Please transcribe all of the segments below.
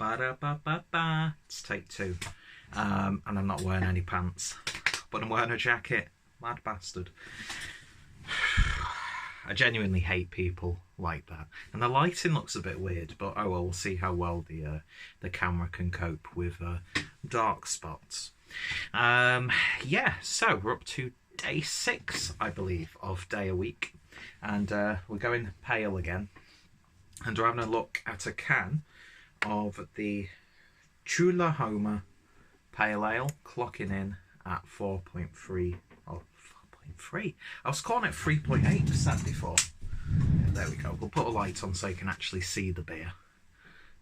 Ba-da-ba-ba-ba. It's take two. And I'm not wearing any pants, but I'm wearing a jacket. Mad bastard. I genuinely hate people like that. And the lighting looks a bit weird, but oh well, we'll see how well the camera can cope with dark spots. Yeah, so we're up to day 6, I believe, of Deya Week. And we're going pale again. And we're having a look at a can of the Chulahoma Pale Ale, clocking in at 4.3. Oh, 4.3. I was calling it 3.8% before. There we go. We'll put a light on so you can actually see the beer.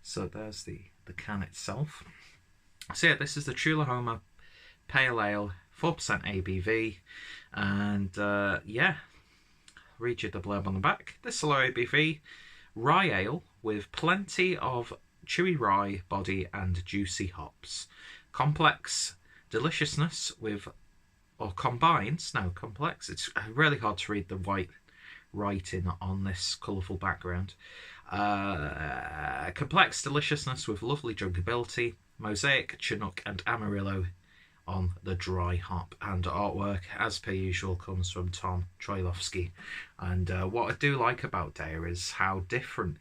So there's the can itself. So yeah, this is the Chulahoma Pale Ale, 4% ABV. And yeah, read you the blurb on the back. This is low ABV rye ale with plenty of chewy rye body and juicy hops. Complex deliciousness with, or combines, no, complex. It's really hard to read the white writing on this colourful background. Complex deliciousness with lovely drinkability, mosaic, chinook and amarillo on the dry hop. And artwork, as per usual, comes from Thom, Trojanowski. And what I do like about Deya is how different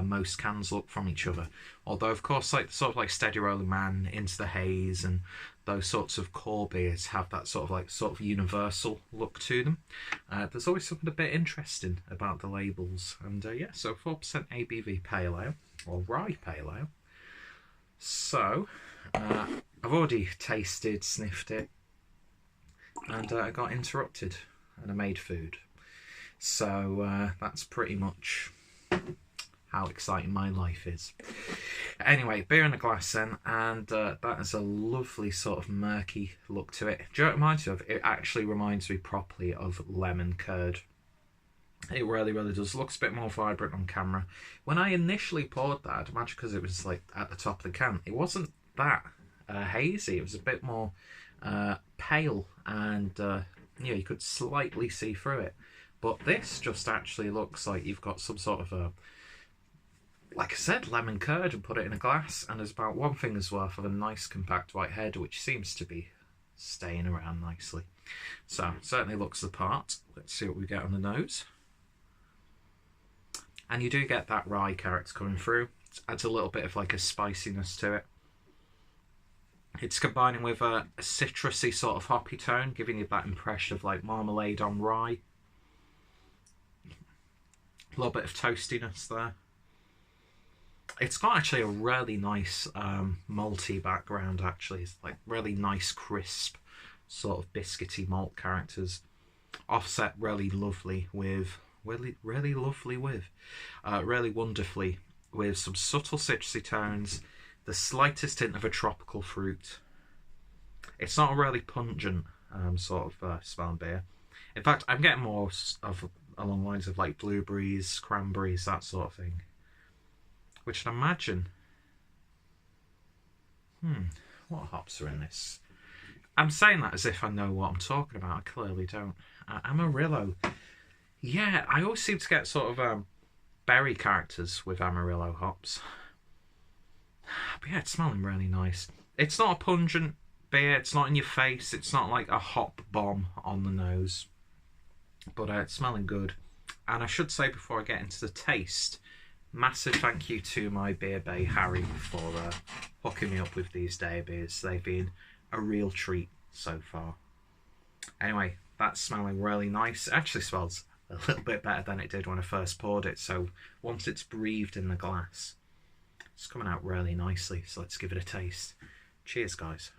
most cans look from each other. Although, of course, like sort of like Steady Rolling Man, Into the Haze, and those sorts of core beers have that sort of universal look to them. There's always something a bit interesting about the labels. And yeah, so 4% ABV pale ale, or rye pale ale. So I've already tasted, sniffed it, and I got interrupted and I made food. So that's pretty much how exciting my life is. Anyway, beer in a glass then, and that is a lovely sort of murky look to it. Do you know what it reminds you of? It actually reminds me properly of lemon curd. It really, really does. Looks a bit more vibrant on camera. When I initially poured that, I'd imagine because it was like at the top of the can, it wasn't that hazy. It was a bit more pale, and you know, you could slightly see through it. But this just actually looks like you've got some sort of a, like I said, lemon curd and put it in a glass, and there's about 1 finger's worth of a nice compact white head, which seems to be staying around nicely. So certainly looks the part. Let's see what we get on the nose. And you do get that rye character coming through. It adds a little bit of like a spiciness to it. It's combining with a citrusy sort of hoppy tone, giving you that impression of like marmalade on rye. A little bit of toastiness there. It's got actually a really nice malty background actually. It's like really nice crisp sort of biscuity malt characters. Offset really lovely with, really wonderfully with some subtle citrusy tones, the slightest hint of a tropical fruit. It's not a really pungent sort of smelling beer. In fact, I'm getting more of along the lines of like blueberries, cranberries, that sort of thing. Which I'd imagine... what hops are in this? I'm saying that as if I know what I'm talking about. I clearly don't. Amarillo. Yeah, I always seem to get sort of berry characters with Amarillo hops. But yeah, it's smelling really nice. It's not a pungent beer. It's not in your face. It's not like a hop bomb on the nose. But it's smelling good. And I should say before I get into the taste, massive thank you to my Beer Bae Harry for hooking me up with these Deya beers. They've been a real treat so far. Anyway, that's smelling really nice. It actually smells a little bit better than it did when I first poured it. So once it's breathed in the glass, it's coming out really nicely. So let's give it a taste. Cheers, guys.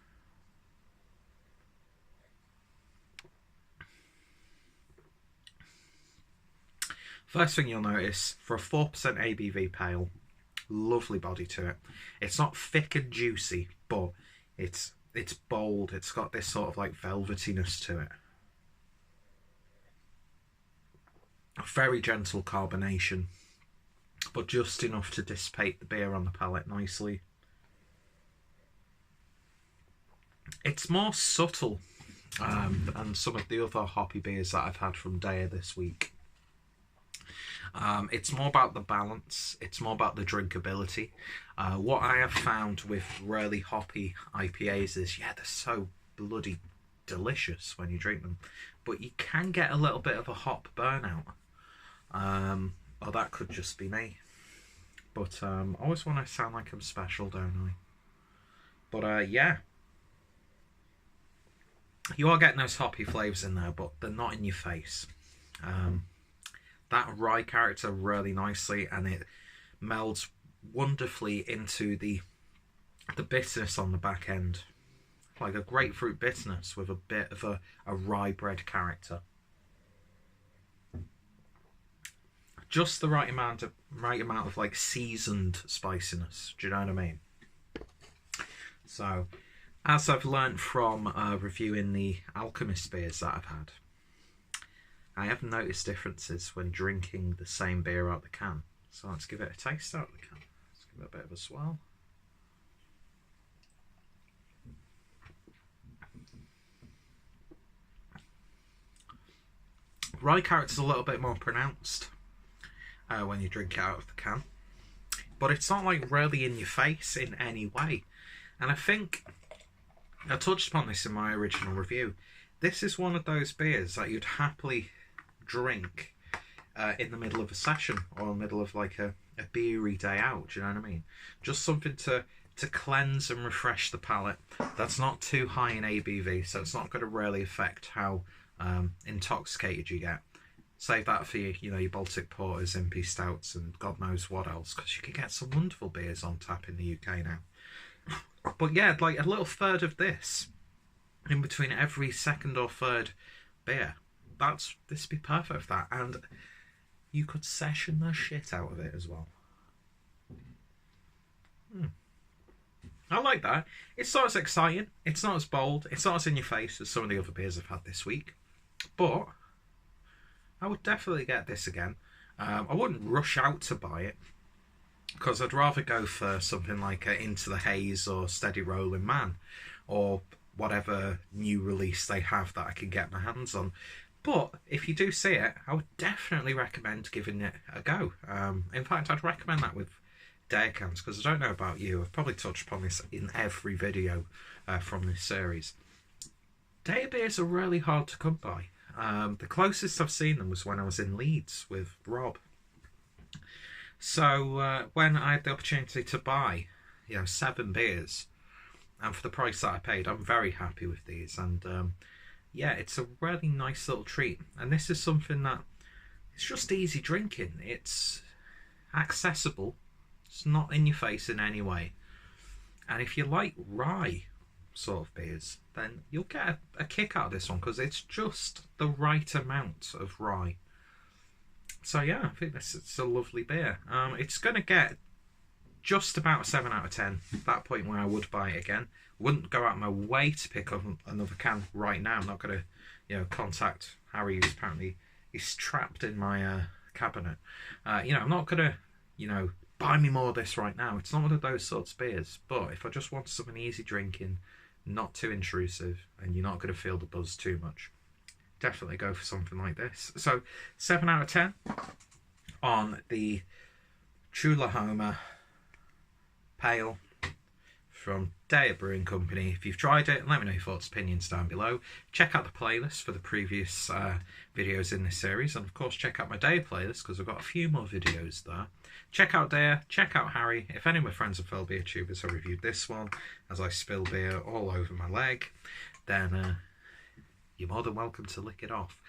First thing you'll notice, for a 4% ABV pale, lovely body to it. It's not thick and juicy, but it's bold. It's got this sort of like velvetiness to it. A very gentle carbonation, but just enough to dissipate the beer on the palate nicely. It's more subtle than some of the other hoppy beers that I've had from Deya this week. It's more about the balance. It's more about the drinkability. What I have found with really hoppy IPAs is, yeah, they're so bloody delicious when you drink them, but you can get a little bit of a hop burnout. Or that could just be me. But I always want to sound like I'm special, don't I? But yeah. You are getting those hoppy flavours in there, but they're not in your face. That rye character really nicely, and it melds wonderfully into the bitterness on the back end. Like a grapefruit bitterness with a bit of a rye bread character. Just the right amount of like seasoned spiciness. Do you know what I mean? So, as I've learnt from reviewing the Alchemist beers that I've had, I have noticed differences when drinking the same beer out the can. So let's give it a taste out of the can. Let's give it a bit of a swirl. Rye character's a little bit more pronounced when you drink it out of the can, but it's not like really in your face in any way. And I think I touched upon this in my original review. This is one of those beers that you'd happily drink in the middle of a session, or in the middle of like a beery day out. Do you know what I mean? Just something to cleanse and refresh the palate. That's not too high in ABV, so it's not going to really affect how intoxicated you get. Save that for your Baltic porters, impy stouts, and God knows what else, because you can get some wonderful beers on tap in the UK now. But yeah, like a little third of this in between every second or third beer. This would be perfect for that, and you could session the shit out of it as well. I like that. It's not as exciting, it's not as bold, it's not as in your face as some of the other beers I've had this week, but I would definitely get this again. I wouldn't rush out to buy it, because I'd rather go for something like Into the Haze or Steady Rolling Man, or whatever new release they have that I can get my hands on. But if you do see it, I would definitely recommend giving it a go. In fact, I'd recommend that with Deya cans, because I don't know about you, I've probably touched upon this in every video from this series. Deya beers are really hard to come by. The closest I've seen them was when I was in Leeds with Rob. So when I had the opportunity to buy 7 beers, and for the price that I paid, I'm very happy with these. And yeah, it's a really nice little treat. And this is something that it's just easy drinking. It's accessible. It's not in your face in any way. And if you like rye sort of beers, then you'll get a kick out of this one, because it's just the right amount of rye. So yeah, I think it's a lovely beer. It's going to get just about a 7 out of 10. That point where I would buy it again. Wouldn't go out of my way to pick up another can right now. I'm not going to, contact Harry, who's apparently he's trapped in my cabinet. I'm not going to, buy me more of this right now. It's not one of those sorts of beers. But if I just want something easy drinking, not too intrusive, and you're not going to feel the buzz too much, definitely go for something like this. So 7 out of 10 on the Chulahoma Pale from Deya Brewing Company. If you've tried it, let me know your thoughts, opinions down below. Check out the playlist for the previous videos in this series, and of course check out my Deya playlist, because I've got a few more videos there. Check out Deya, check out Harry. If any of my friends are fellow beer tubers, I reviewed this one as I spill beer all over my leg, then you're more than welcome to lick it off.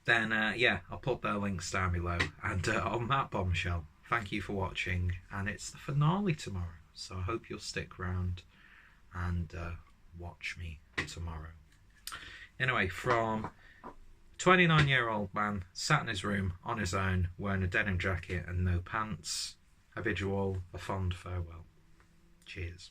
Then yeah, I'll put their links down below. And on that bombshell, thank you for watching, and it's the finale tomorrow, so I hope you'll stick around and watch me tomorrow. Anyway, from 29-year-old man sat in his room on his own, wearing a denim jacket and no pants, I bid you all a fond farewell. Cheers.